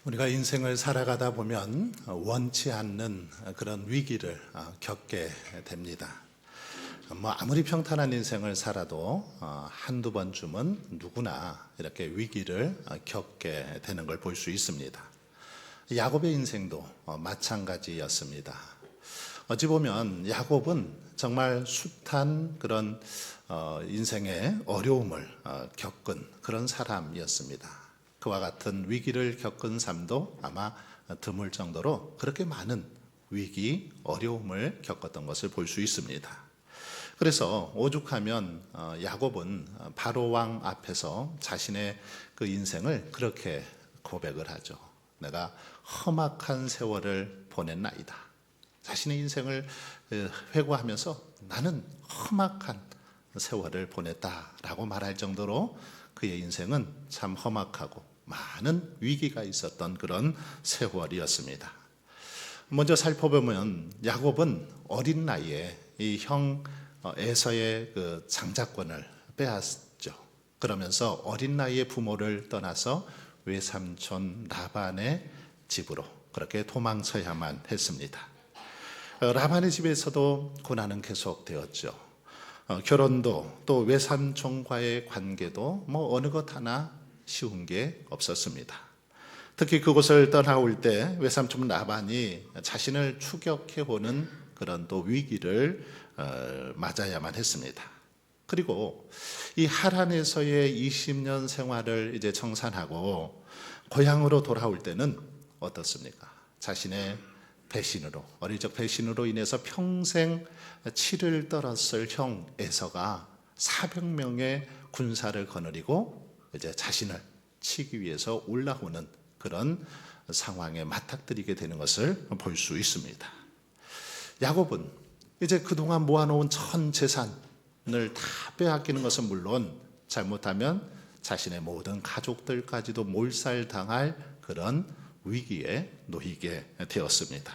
우리가 인생을 살아가다 보면 원치 않는 그런 위기를 겪게 됩니다. 아무리 평탄한 인생을 살아도 한두 번쯤은 누구나 이렇게 위기를 겪게 되는 걸 볼 수 있습니다. 야곱의 인생도 마찬가지였습니다. 어찌 보면 야곱은 정말 숱한 그런 인생의 어려움을 겪은 그런 사람이었습니다. 그와 같은 위기를 겪은 삶도 아마 드물 정도로 그렇게 많은 위기, 어려움을 겪었던 것을 볼 수 있습니다. 그래서 오죽하면 야곱은 바로 왕 앞에서 자신의 그 인생을 그렇게 고백을 하죠. 내가 험악한 세월을 보냈나이다. 자신의 인생을 회고하면서 나는 험악한 세월을 보냈다라고 말할 정도로 그의 인생은 참 험악하고 많은 위기가 있었던 그런 세월이었습니다. 먼저 살펴보면 야곱은 어린 나이에 이 형 에서의 그 장자권을 빼앗죠. 그러면서 어린 나이에 부모를 떠나서 외삼촌 라반의 집으로 그렇게 도망쳐야만 했습니다. 라반의 집에서도 고난은 계속되었죠. 결혼도 또 외삼촌과의 관계도 어느 것 하나 쉬운 게 없었습니다. 특히 그곳을 떠나올 때 외삼촌 라반이 자신을 추격해오는 그런 또 위기를 맞아야만 했습니다. 그리고 이 하란에서의 20년 생활을 이제 청산하고 고향으로 돌아올 때는 어떻습니까? 자신의 배신으로, 어릴 적 배신으로 인해서 평생 치를 떨었을 형 에서가 400명의 군사를 거느리고 이제 자신을 치기 위해서 올라오는 그런 상황에 맞닥뜨리게 되는 것을 볼 수 있습니다. 야곱은 이제 그동안 모아놓은 전 재산을 다 빼앗기는 것은 물론 잘못하면 자신의 모든 가족들까지도 몰살당할 그런 위기에 놓이게 되었습니다.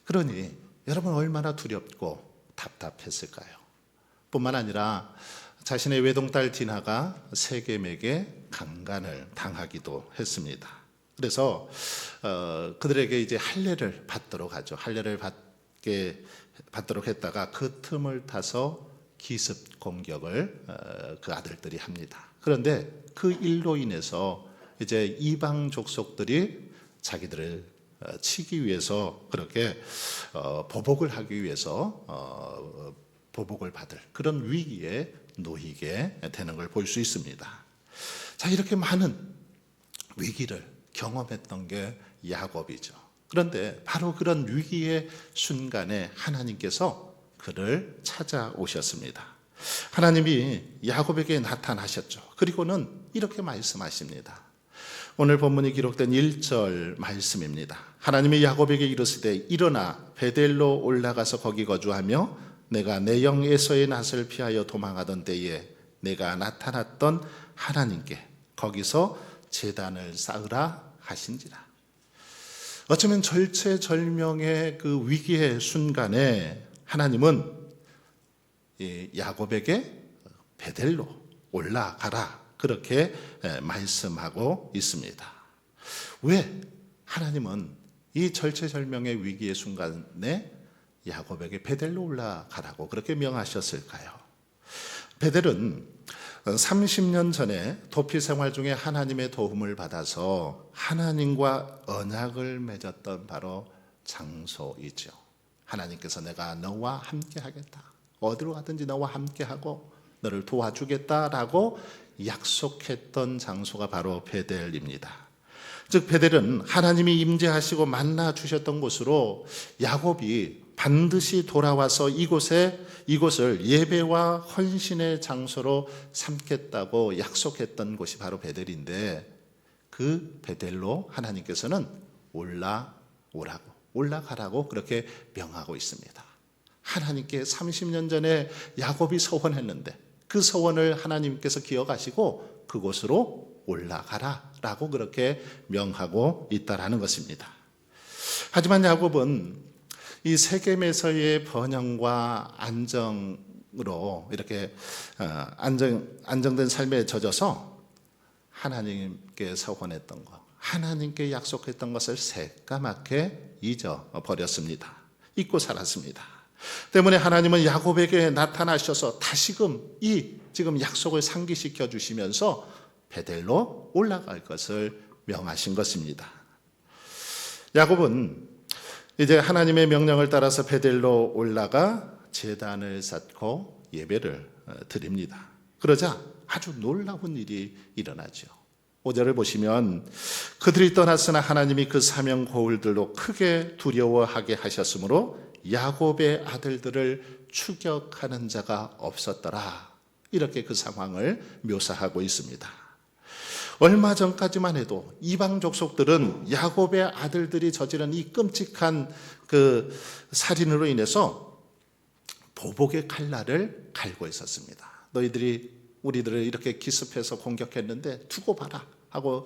그러니 여러분 얼마나 두렵고 답답했을까요? 뿐만 아니라 자신의 외동딸 디나가 세겜에게 강간을 당하기도 했습니다. 그래서 그들에게 이제 할례를 받도록 하죠. 할례를 받도록 했다가 그 틈을 타서 기습 공격을 그 아들들이 합니다. 그런데 그 일로 인해서 이제 이방 족속들이 자기들을 치기 위해서 그렇게 보복을 하기 위해서 보복을 받을 그런 위기에 놓이게 되는 걸 볼 수 있습니다. 자, 이렇게 많은 위기를 경험했던 게 야곱이죠. 그런데 바로 그런 위기의 순간에 하나님께서 그를 찾아오셨습니다. 하나님이 야곱에게 나타나셨죠. 그리고는 이렇게 말씀하십니다. 오늘 본문이 기록된 1절 말씀입니다. 하나님이 야곱에게 이르시되 일어나 베델로 올라가서 거기 거주하며 내가 내 영 에서의 낯을 피하여 도망하던 때에 내가 나타났던 하나님께 거기서 제단을 쌓으라 하신지라. 어쩌면 절체절명의 그 위기의 순간에 하나님은 야곱에게 베델로 올라가라 그렇게 말씀하고 있습니다. 왜 하나님은 이 절체절명의 위기의 순간에 야곱에게 베델로 올라가라고 그렇게 명하셨을까요? 베델은 30년 전에 도피 생활 중에 하나님의 도움을 받아서 하나님과 언약을 맺었던 바로 장소이죠. 하나님께서 내가 너와 함께 하겠다. 어디로 가든지 너와 함께 하고 너를 도와주겠다라고 약속했던 장소가 바로 베델입니다. 즉 베델은 하나님이 임재하시고 만나 주셨던 곳으로 야곱이 반드시 돌아와서 이곳을 예배와 헌신의 장소로 삼겠다고 약속했던 곳이 바로 베델인데 그 베델로 하나님께서는 올라가라고 그렇게 명하고 있습니다. 하나님께 30년 전에 야곱이 서원했는데 그 서원을 하나님께서 기억하시고 그곳으로 올라가라라고 그렇게 명하고 있다라는 것입니다. 하지만 야곱은 이 세겜에서의 번영과 안정으로 이렇게 안정된 삶에 젖어서 하나님께 서원했던 것, 하나님께 약속했던 것을 새까맣게 잊어버렸습니다. 잊고 살았습니다. 때문에 하나님은 야곱에게 나타나셔서 다시금 지금 약속을 상기시켜 주시면서 베델로 올라갈 것을 명하신 것입니다. 야곱은 이제 하나님의 명령을 따라서 베델로 올라가 제단을 쌓고 예배를 드립니다. 그러자 아주 놀라운 일이 일어나죠. 5절을 보시면 그들이 떠났으나 하나님이 그 사명 고울들로 크게 두려워하게 하셨으므로 야곱의 아들들을 추격하는 자가 없었더라. 이렇게 그 상황을 묘사하고 있습니다. 얼마 전까지만 해도 이방 족속들은 야곱의 아들들이 저지른 이 끔찍한 그 살인으로 인해서 보복의 칼날을 갈고 있었습니다. 너희들이 우리들을 이렇게 기습해서 공격했는데 두고 봐라 하고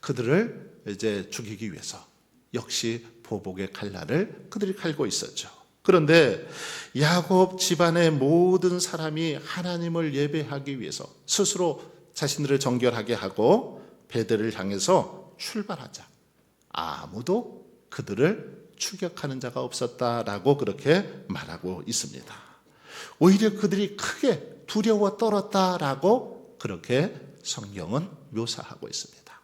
그들을 이제 죽이기 위해서 역시 보복의 칼날을 그들이 갈고 있었죠. 그런데 야곱 집안의 모든 사람이 하나님을 예배하기 위해서 스스로 자신들을 정결하게 하고 베델을 향해서 출발하자. 아무도 그들을 추격하는 자가 없었다라고 그렇게 말하고 있습니다. 오히려 그들이 크게 두려워 떨었다라고 그렇게 성경은 묘사하고 있습니다.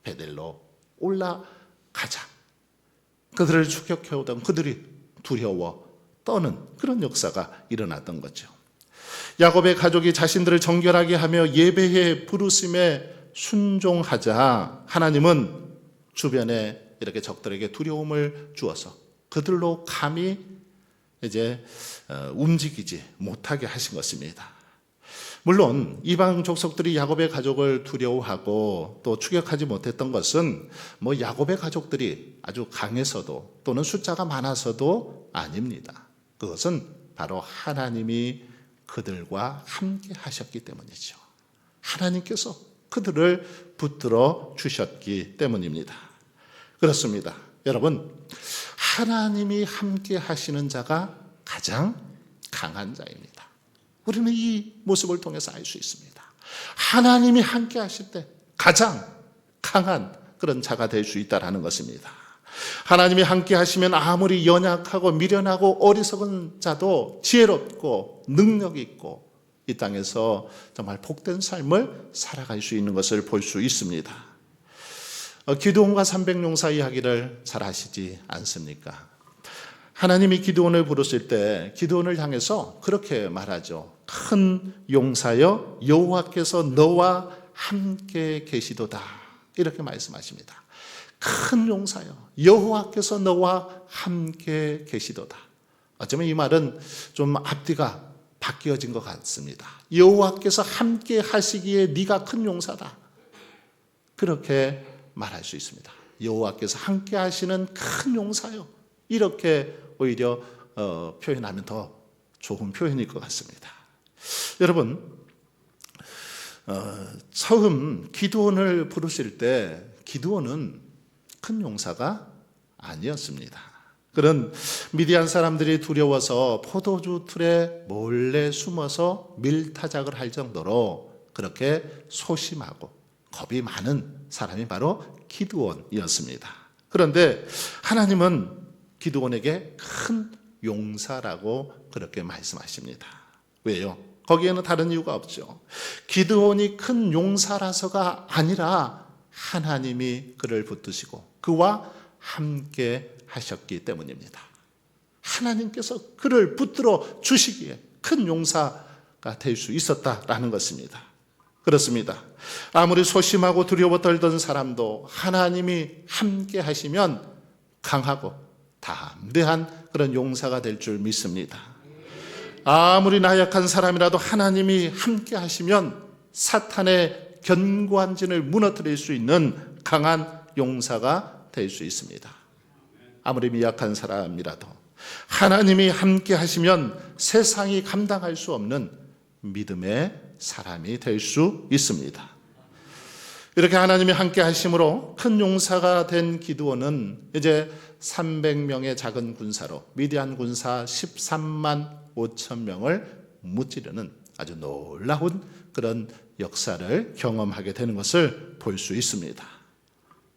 베델로 올라가자. 그들을 추격해오던 그들이 두려워 떠는 그런 역사가 일어났던 거죠. 야곱의 가족이 자신들을 정결하게 하며 예배의 부르심에 순종하자 하나님은 주변에 이렇게 적들에게 두려움을 주어서 그들로 감히 이제 움직이지 못하게 하신 것입니다. 물론 이방 족속들이 야곱의 가족을 두려워하고 또 추격하지 못했던 것은 뭐 야곱의 가족들이 아주 강해서도 또는 숫자가 많아서도 아닙니다. 그것은 바로 하나님이 그들과 함께 하셨기 때문이죠. 하나님께서 그들을 붙들어 주셨기 때문입니다. 그렇습니다. 여러분, 하나님이 함께 하시는 자가 가장 강한 자입니다. 우리는 이 모습을 통해서 알 수 있습니다. 하나님이 함께 하실 때 가장 강한 그런 자가 될 수 있다는 것입니다. 하나님이 함께 하시면 아무리 연약하고 미련하고 어리석은 자도 지혜롭고 능력 있고 이 땅에서 정말 복된 삶을 살아갈 수 있는 것을 볼 수 있습니다. 기드온과 300용사 이야기를 잘 아시지 않습니까? 하나님이 기드온을 부르실 때 기드온을 향해서 그렇게 말하죠. 큰 용사여 여호와께서 너와 함께 계시도다. 이렇게 말씀하십니다. 큰 용사여 여호와께서 너와 함께 계시도다. 어쩌면 이 말은 좀 앞뒤가 바뀌어진 것 같습니다. 여호와께서 함께 하시기에 네가 큰 용사다. 그렇게 말할 수 있습니다. 여호와께서 함께 하시는 큰 용사요. 이렇게 오히려 표현하면 더 좋은 표현일 것 같습니다. 여러분, 처음 기드온을 부르실 때 기드온은 큰 용사가 아니었습니다. 그런 미디안 사람들이 두려워서 포도주 틀에 몰래 숨어서 밀타작을 할 정도로 그렇게 소심하고 겁이 많은 사람이 바로 기드온이었습니다. 그런데 하나님은 기드온에게 큰 용사라고 그렇게 말씀하십니다. 왜요? 거기에는 다른 이유가 없죠. 기드온이 큰 용사라서가 아니라 하나님이 그를 붙드시고 그와 함께 하셨기 때문입니다. 하나님께서 그를 붙들어 주시기에 큰 용사가 될 수 있었다라는 것입니다. 그렇습니다. 아무리 소심하고 두려워 떨던 사람도 하나님이 함께 하시면 강하고 담대한 그런 용사가 될 줄 믿습니다. 아무리 나약한 사람이라도 하나님이 함께 하시면 사탄의 견고한 진을 무너뜨릴 수 있는 강한 용사가 될 수 있습니다. 아무리 미약한 사람이라도 하나님이 함께 하시면 세상이 감당할 수 없는 믿음의 사람이 될 수 있습니다. 이렇게 하나님이 함께 하심으로 큰 용사가 된 기드온은 이제 300명의 작은 군사로 미디안 군사 13만 5천 명을 무찌르는 아주 놀라운 그런 역사를 경험하게 되는 것을 볼 수 있습니다.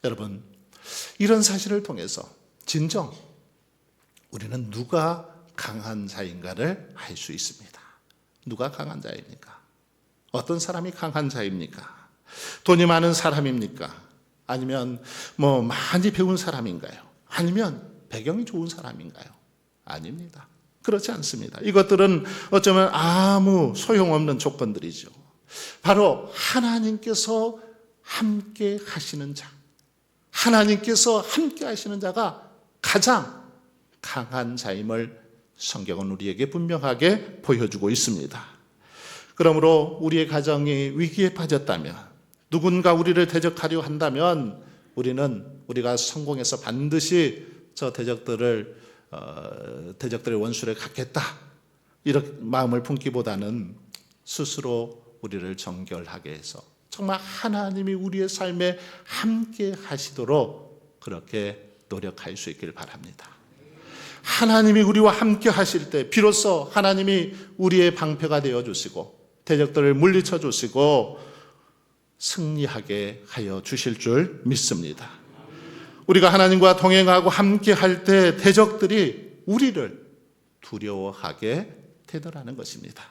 여러분, 이런 사실을 통해서 진정 우리는 누가 강한 자인가를 알 수 있습니다. 누가 강한 자입니까? 어떤 사람이 강한 자입니까? 돈이 많은 사람입니까? 아니면 많이 배운 사람인가요? 아니면 배경이 좋은 사람인가요? 아닙니다. 그렇지 않습니다. 이것들은 어쩌면 아무 소용없는 조건들이죠. 바로 하나님께서 함께 하시는 자, 하나님께서 함께 하시는 자가 가장 강한 자임을 성경은 우리에게 분명하게 보여주고 있습니다. 그러므로 우리의 가정이 위기에 빠졌다면, 누군가 우리를 대적하려 한다면 우리가 성공해서 반드시 저 대적들의 원수를 갚겠다, 이렇게 마음을 품기보다는 스스로 우리를 정결하게 해서 정말 하나님이 우리의 삶에 함께 하시도록 그렇게 노력할 수 있길 바랍니다. 하나님이 우리와 함께 하실 때 비로소 하나님이 우리의 방패가 되어주시고 대적들을 물리쳐 주시고 승리하게 하여 주실 줄 믿습니다. 우리가 하나님과 동행하고 함께 할 때 대적들이 우리를 두려워하게 되더라는 것입니다.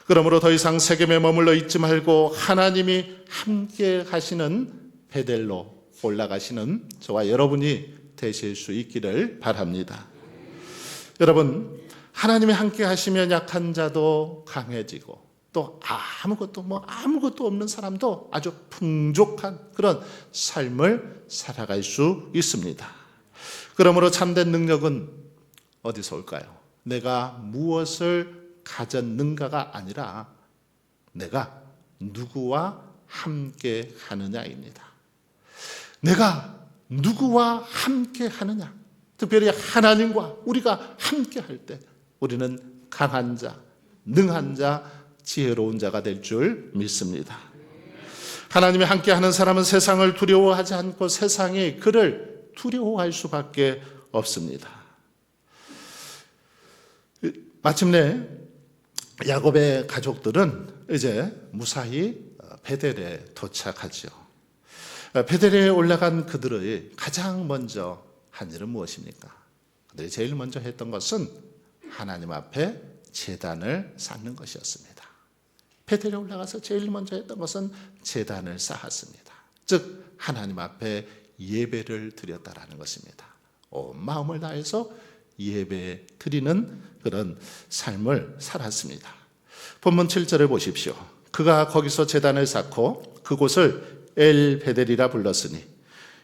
그러므로 더 이상 세겜에 머물러 있지 말고 하나님이 함께 하시는 베델로 올라가시는 저와 여러분이 되실 수 있기를 바랍니다. 여러분, 하나님이 함께 하시면 약한 자도 강해지고 또 아무것도 없는 사람도 아주 풍족한 그런 삶을 살아갈 수 있습니다. 그러므로 참된 능력은 어디서 올까요? 내가 무엇을 가졌는가가 아니라 내가 누구와 함께 하느냐입니다. 내가 누구와 함께 하느냐, 특별히 하나님과 우리가 함께 할 때 우리는 강한 자, 능한 자, 지혜로운 자가 될 줄 믿습니다. 하나님이 함께하는 사람은 세상을 두려워하지 않고 세상이 그를 두려워할 수밖에 없습니다. 마침내 야곱의 가족들은 이제 무사히 베델에 도착하죠. 베델에 올라간 그들의 가장 먼저 한 일은 무엇입니까? 그들이 제일 먼저 했던 것은 하나님 앞에 제단을 쌓는 것이었습니다. 베델에 올라가서 제일 먼저 했던 것은 제단을 쌓았습니다. 즉 하나님 앞에 예배를 드렸다라는 것입니다. 온 마음을 다해서 예배 드리는 그런 삶을 살았습니다. 본문 7절을 보십시오. 그가 거기서 제단을 쌓고 그곳을 엘베델이라 불렀으니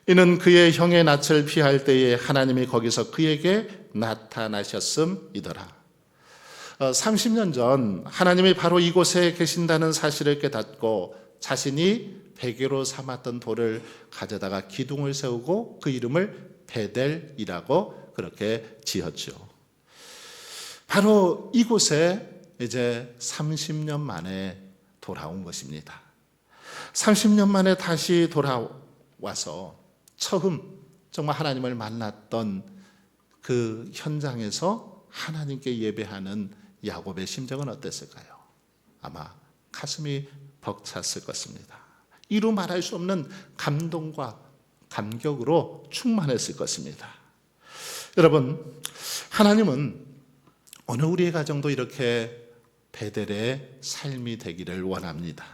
이는 그의 형의 낯을 피할 때에 하나님이 거기서 그에게 나타나셨음이더라. 30년 전 하나님이 바로 이곳에 계신다는 사실을 깨닫고 자신이 베개로 삼았던 돌을 가져다가 기둥을 세우고 그 이름을 베델이라고 그렇게 지었죠. 바로 이곳에 이제 30년 만에 돌아온 것입니다. 30년 만에 다시 돌아와서 처음 정말 하나님을 만났던 그 현장에서 하나님께 예배하는 야곱의 심정은 어땠을까요? 아마 가슴이 벅찼을 것입니다. 이루 말할 수 없는 감동과 감격으로 충만했을 것입니다. 여러분, 하나님은 오늘 우리의 가정도 이렇게 베델의 삶이 되기를 원합니다.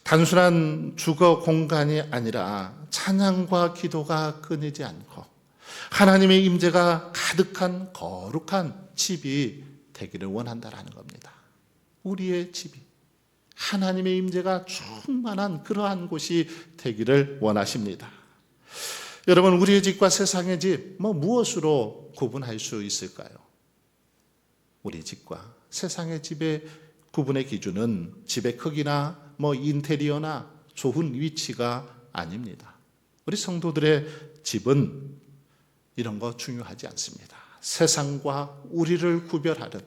단순한 주거 공간이 아니라 찬양과 기도가 끊이지 않고 하나님의 임재가 가득한 거룩한 집이 되기를 원한다라는 겁니다. 우리의 집이 하나님의 임재가 충만한 그러한 곳이 되기를 원하십니다. 여러분, 우리의 집과 세상의 집 무엇으로 구분할 수 있을까요? 우리 집과 세상의 집의 구분의 기준은 집의 크기나 인테리어나 좋은 위치가 아닙니다. 우리 성도들의 집은 이런 거 중요하지 않습니다. 세상과 우리를 구별하는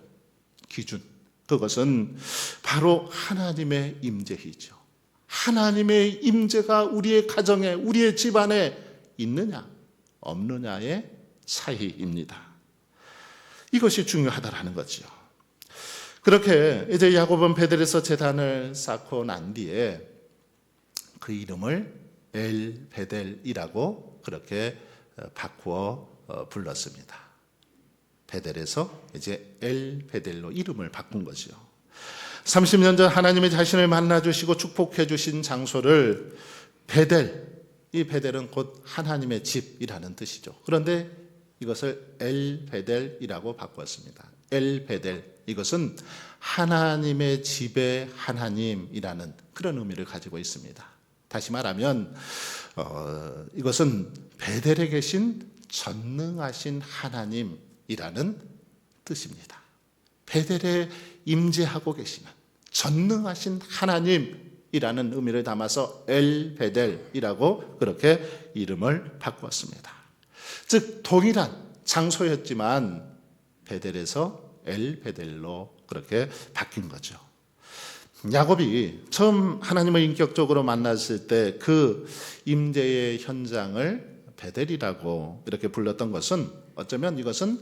기준, 그것은 바로 하나님의 임재이죠. 하나님의 임재가 우리의 가정에, 우리의 집안에 있느냐 없느냐의 차이입니다. 이것이 중요하다라는 거죠. 그렇게 이제 야곱은 베델에서 제단을 쌓고 난 뒤에 그 이름을 엘 베델이라고 그렇게 바꾸어 불렀습니다. 베델에서 이제 엘 베델로 이름을 바꾼 거죠. 30년 전 하나님이 자신을 만나주시고 축복해 주신 장소를 베델, 이 베델은 곧 하나님의 집이라는 뜻이죠. 그런데 이것을 엘 베델이라고 바꿨습니다. 엘 베델, 이것은 하나님의 집의 하나님이라는 그런 의미를 가지고 있습니다. 다시 말하면 이것은 베델에 계신 전능하신 하나님이라는 뜻입니다. 베델에 임재하고 계시는 전능하신 하나님이라는 의미를 담아서 엘 베델이라고 그렇게 이름을 바꾸었습니다. 즉 동일한 장소였지만 베델에서 엘 베델로 그렇게 바뀐 거죠. 야곱이 처음 하나님을 인격적으로 만났을 때 그 임재의 현장을 베델이라고 이렇게 불렀던 것은 어쩌면 이것은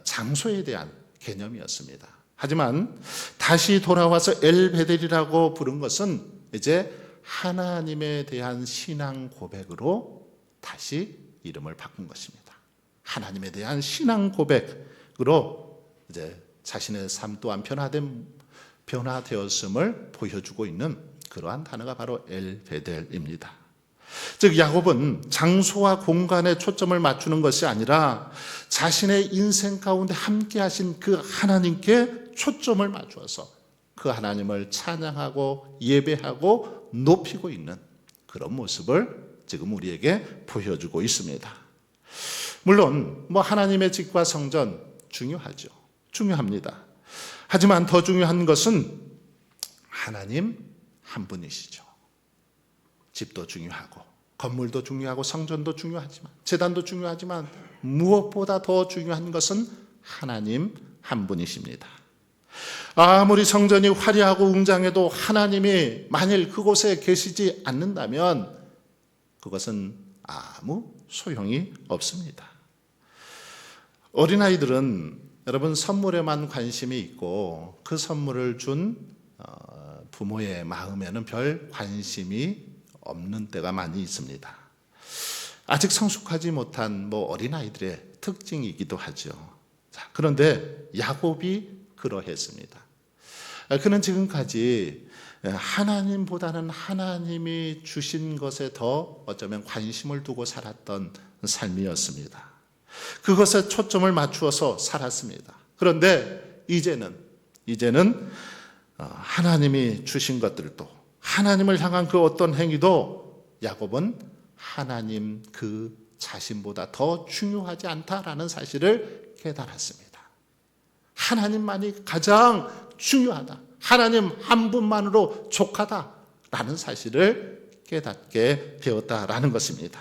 장소에 대한 개념이었습니다. 하지만 다시 돌아와서 엘 베델이라고 부른 것은 이제 하나님에 대한 신앙 고백으로 다시 이름을 바꾼 것입니다. 하나님에 대한 신앙 고백으로 이제 자신의 삶 또한 변화되었음을 보여주고 있는 그러한 단어가 바로 엘 베델입니다. 즉 야곱은 장소와 공간에 초점을 맞추는 것이 아니라 자신의 인생 가운데 함께 하신 그 하나님께 초점을 맞추어서 그 하나님을 찬양하고 예배하고 높이고 있는 그런 모습을 지금 우리에게 보여주고 있습니다. 물론 하나님의 집과 성전 중요하죠. 중요합니다. 하지만 더 중요한 것은 하나님 한 분이시죠. 집도 중요하고 건물도 중요하고 성전도 중요하지만 제단도 중요하지만 무엇보다 더 중요한 것은 하나님 한 분이십니다. 아무리 성전이 화려하고 웅장해도 하나님이 만일 그곳에 계시지 않는다면 그것은 아무 소용이 없습니다. 어린아이들은 여러분 선물에만 관심이 있고 그 선물을 준 부모의 마음에는 별 관심이 없는 때가 많이 있습니다. 아직 성숙하지 못한 어린아이들의 특징이기도 하죠. 그런데 야곱이 그러했습니다. 그는 지금까지 하나님보다는 하나님이 주신 것에 더 어쩌면 관심을 두고 살았던 삶이었습니다. 그것에 초점을 맞추어서 살았습니다. 그런데 이제는 하나님이 주신 것들도 하나님을 향한 그 어떤 행위도 야곱은 하나님 그 자신보다 더 중요하지 않다라는 사실을 깨달았습니다. 하나님만이 가장 중요하다. 하나님 한 분만으로 족하다라는 사실을 깨닫게 되었다라는 것입니다.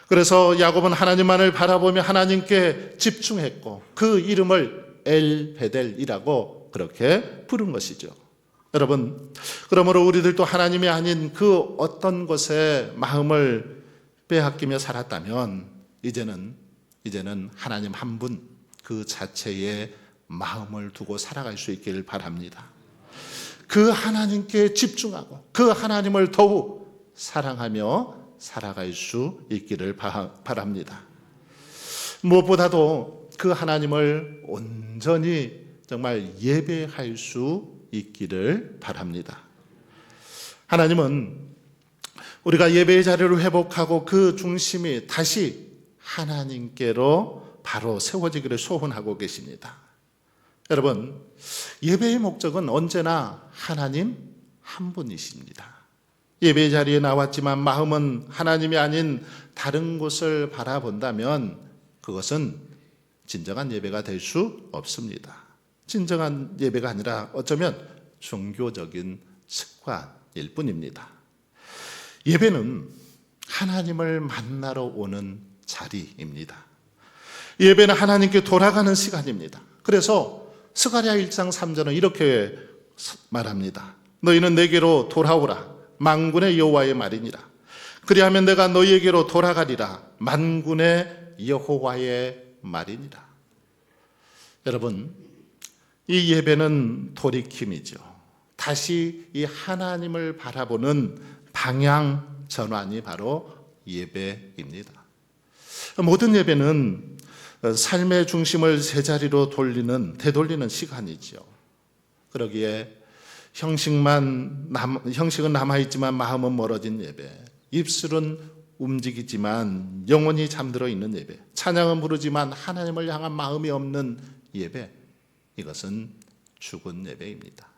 그래서 야곱은 하나님만을 바라보며 하나님께 집중했고 그 이름을 엘 베델이라고 그렇게 부른 것이죠. 여러분, 그러므로 우리들도 하나님이 아닌 그 어떤 것에 마음을 빼앗기며 살았다면 이제는 하나님 한 분 그 자체에 마음을 두고 살아갈 수 있기를 바랍니다. 그 하나님께 집중하고 그 하나님을 더욱 사랑하며 살아갈 수 있기를 바랍니다. 무엇보다도 그 하나님을 온전히 정말 예배할 수 있기를 바랍니다. 하나님은 우리가 예배의 자리를 회복하고 그 중심이 다시 하나님께로 바로 세워지기를 소원하고 계십니다. 여러분, 예배의 목적은 언제나 하나님 한 분이십니다. 예배의 자리에 나왔지만 마음은 하나님이 아닌 다른 곳을 바라본다면 그것은 진정한 예배가 될 수 없습니다. 진정한 예배가 아니라 어쩌면 종교적인 습관일 뿐입니다. 예배는 하나님을 만나러 오는 자리입니다. 예배는 하나님께 돌아가는 시간입니다. 그래서 스가랴 1장 3절은 이렇게 말합니다. 너희는 내게로 돌아오라. 만군의 여호와의 말이니라. 그리하면 내가 너희에게로 돌아가리라. 만군의 여호와의 말이니라. 여러분, 이 예배는 돌이킴이죠. 다시 이 하나님을 바라보는 방향 전환이 바로 예배입니다. 모든 예배는 삶의 중심을 제자리로 되돌리는 시간이죠. 그러기에 형식은 남아있지만 마음은 멀어진 예배, 입술은 움직이지만 영혼이 잠들어 있는 예배, 찬양은 부르지만 하나님을 향한 마음이 없는 예배, 이것은 죽은 예배입니다.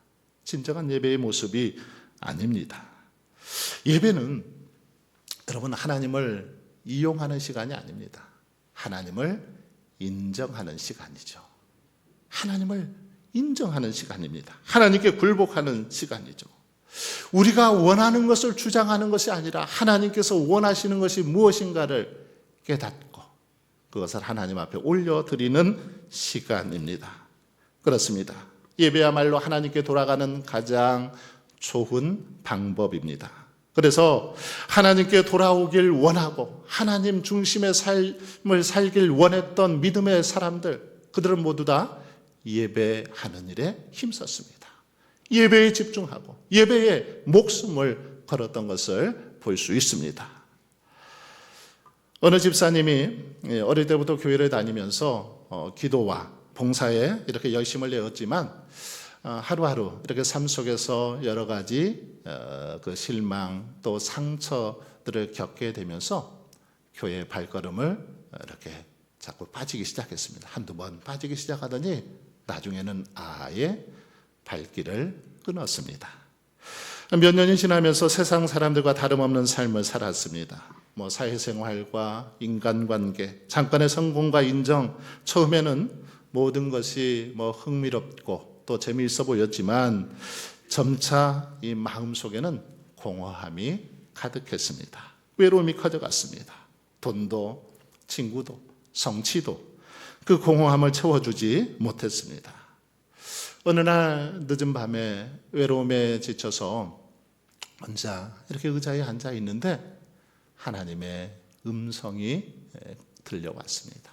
진정한 예배의 모습이 아닙니다. 예배는 여러분 하나님을 이용하는 시간이 아닙니다. 하나님을 인정하는 시간이죠. 하나님을 인정하는 시간입니다. 하나님께 굴복하는 시간이죠. 우리가 원하는 것을 주장하는 것이 아니라 하나님께서 원하시는 것이 무엇인가를 깨닫고 그것을 하나님 앞에 올려드리는 시간입니다. 그렇습니다. 예배야말로 하나님께 돌아가는 가장 좋은 방법입니다. 그래서 하나님께 돌아오길 원하고 하나님 중심의 삶을 살길 원했던 믿음의 사람들, 그들은 모두 다 예배하는 일에 힘썼습니다. 예배에 집중하고 예배에 목숨을 걸었던 것을 볼 수 있습니다. 어느 집사님이 어릴 때부터 교회를 다니면서 기도와 봉사에 이렇게 열심을 내었지만 하루하루 이렇게 삶 속에서 여러 가지 그 실망 또 상처들을 겪게 되면서 교회의 발걸음을 이렇게 자꾸 빠지기 시작했습니다. 한두 번 빠지기 시작하더니 나중에는 아예 발길을 끊었습니다. 몇 년이 지나면서 세상 사람들과 다름없는 삶을 살았습니다. 사회생활과 인간관계, 잠깐의 성공과 인정, 처음에는 모든 것이 흥미롭고 또 재미있어 보였지만 점차 이 마음속에는 공허함이 가득했습니다. 외로움이 커져갔습니다. 돈도 친구도 성취도 그 공허함을 채워주지 못했습니다. 어느 날 늦은 밤에 외로움에 지쳐서 혼자 이렇게 의자에 앉아 있는데 하나님의 음성이 들려왔습니다.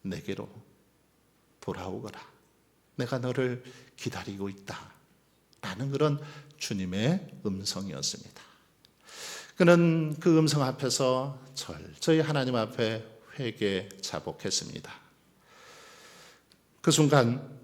내게로 돌아오거라. 내가 너를 기다리고 있다. 라는 그런 주님의 음성이었습니다. 그는 그 음성 앞에서 철저히 하나님 앞에 회개 자복했습니다. 그 순간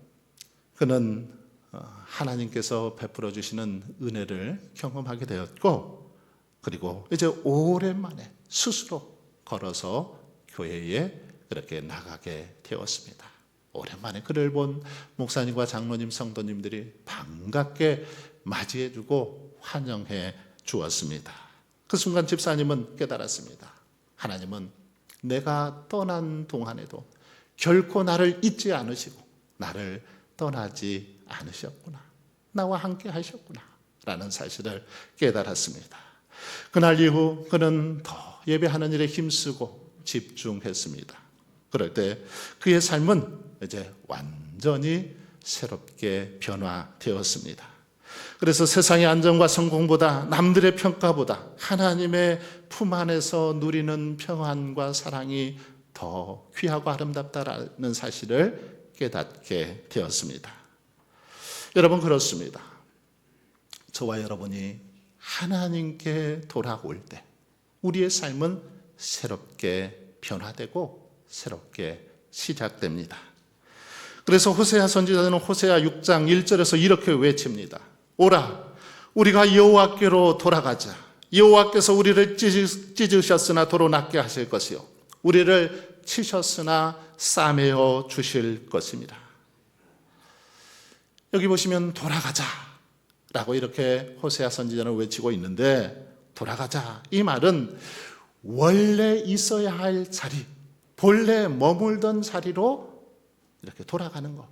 그는 하나님께서 베풀어 주시는 은혜를 경험하게 되었고, 그리고 이제 오랜만에 스스로 걸어서 교회에 그렇게 나가게 되었습니다. 오랜만에 그를 본 목사님과 장로님, 성도님들이 반갑게 맞이해주고 환영해 주었습니다. 그 순간 집사님은 깨달았습니다. 하나님은 내가 떠난 동안에도 결코 나를 잊지 않으시고 나를 떠나지 않으셨구나. 나와 함께 하셨구나. 라는 사실을 깨달았습니다. 그날 이후 그는 더 예배하는 일에 힘쓰고 집중했습니다. 그럴 때 그의 삶은 이제 완전히 새롭게 변화되었습니다. 그래서 세상의 안정과 성공보다 남들의 평가보다 하나님의 품 안에서 누리는 평안과 사랑이 더 귀하고 아름답다라는 사실을 깨닫게 되었습니다. 여러분 그렇습니다. 저와 여러분이 하나님께 돌아올 때 우리의 삶은 새롭게 변화되고 새롭게 시작됩니다. 그래서 호세아 선지자는 호세아 6장 1절에서 이렇게 외칩니다. 오라 우리가 여호와께로 돌아가자. 여호와께서 우리를 찢으셨으나 도로 낫게 하실 것이요 우리를 치셨으나 싸매어 주실 것입니다. 여기 보시면 돌아가자 라고 이렇게 호세아 선지자는 외치고 있는데, 돌아가자 이 말은 원래 있어야 할 자리, 본래 머물던 자리로 이렇게 돌아가는 것,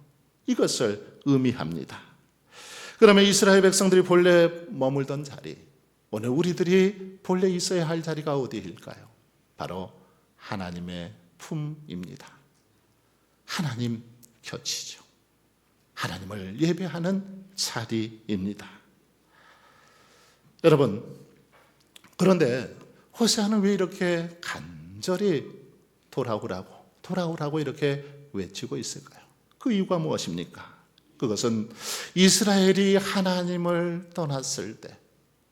이것을 의미합니다. 그러면 이스라엘 백성들이 본래 머물던 자리, 오늘 우리들이 본래 있어야 할 자리가 어디일까요? 바로 하나님의 품입니다. 하나님 곁이죠. 하나님을 예배하는 자리입니다. 여러분, 그런데 호세아는 왜 이렇게 간절히 돌아오라고 이렇게 외치고 있을까요? 그 이유가 무엇입니까? 그것은 이스라엘이 하나님을 떠났을 때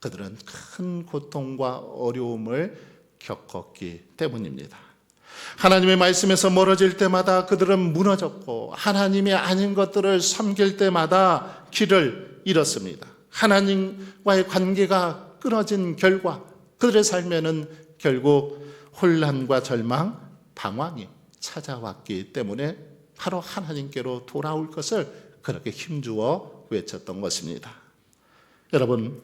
그들은 큰 고통과 어려움을 겪었기 때문입니다. 하나님의 말씀에서 멀어질 때마다 그들은 무너졌고 하나님이 아닌 것들을 섬길 때마다 길을 잃었습니다. 하나님과의 관계가 끊어진 결과 그들의 삶에는 결국 혼란과 절망, 방황이 찾아왔기 때문에 바로 하나님께로 돌아올 것을 그렇게 힘주어 외쳤던 것입니다. 여러분,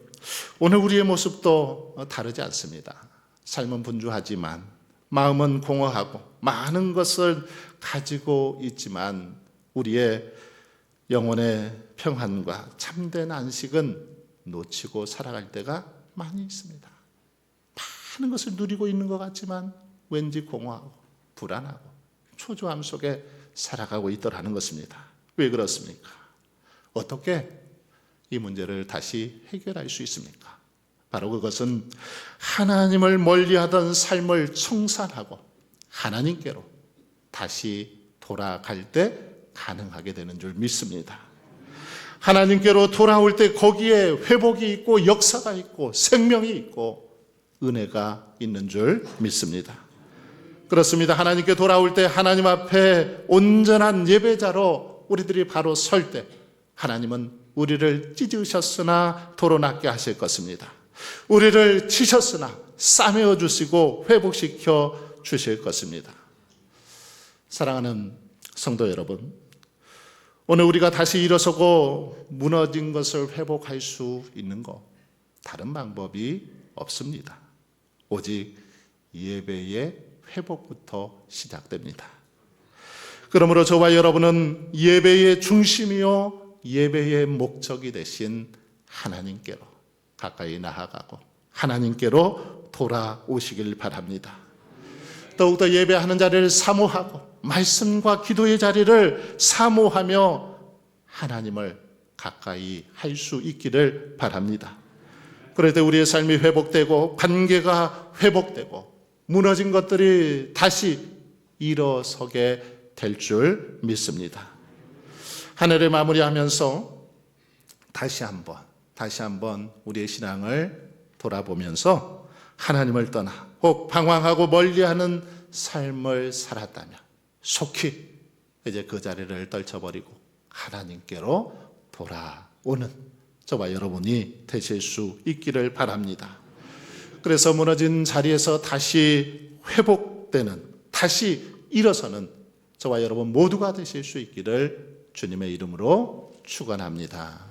오늘 우리의 모습도 다르지 않습니다. 삶은 분주하지만 마음은 공허하고 많은 것을 가지고 있지만 우리의 영혼의 평안과 참된 안식은 놓치고 살아갈 때가 많이 있습니다. 많은 것을 누리고 있는 것 같지만 왠지 공허하고 불안하고 초조함 속에 살아가고 있더라는 것입니다. 왜 그렇습니까? 어떻게 이 문제를 다시 해결할 수 있습니까? 바로 그것은 하나님을 멀리하던 삶을 청산하고 하나님께로 다시 돌아갈 때 가능하게 되는 줄 믿습니다. 하나님께로 돌아올 때 거기에 회복이 있고 역사가 있고 생명이 있고 은혜가 있는 줄 믿습니다. 그렇습니다. 하나님께 돌아올 때 하나님 앞에 온전한 예배자로 우리들이 바로 설 때 하나님은 우리를 찢으셨으나 도로낫게 하실 것입니다. 우리를 치셨으나 싸매어 주시고 회복시켜 주실 것입니다. 사랑하는 성도 여러분, 오늘 우리가 다시 일어서고 무너진 것을 회복할 수 있는 것 다른 방법이 없습니다. 오직 예배의 회복부터 시작됩니다. 그러므로 저와 여러분은 예배의 중심이요 예배의 목적이 되신 하나님께로 가까이 나아가고 하나님께로 돌아오시길 바랍니다. 더욱더 예배하는 자리를 사모하고 말씀과 기도의 자리를 사모하며 하나님을 가까이 할 수 있기를 바랍니다. 그럴 때 우리의 삶이 회복되고 관계가 회복되고 무너진 것들이 다시 일어서게 될 줄 믿습니다. 한 해를 마무리하면서 다시 한번 우리의 신앙을 돌아보면서 하나님을 떠나 혹 방황하고 멀리하는 삶을 살았다면 속히 이제 그 자리를 떨쳐버리고 하나님께로 돌아오는 저와 여러분이 되실 수 있기를 바랍니다. 그래서 무너진 자리에서 다시 회복되는, 다시 일어서는 저와 여러분 모두가 되실 수 있기를 주님의 이름으로 축원합니다.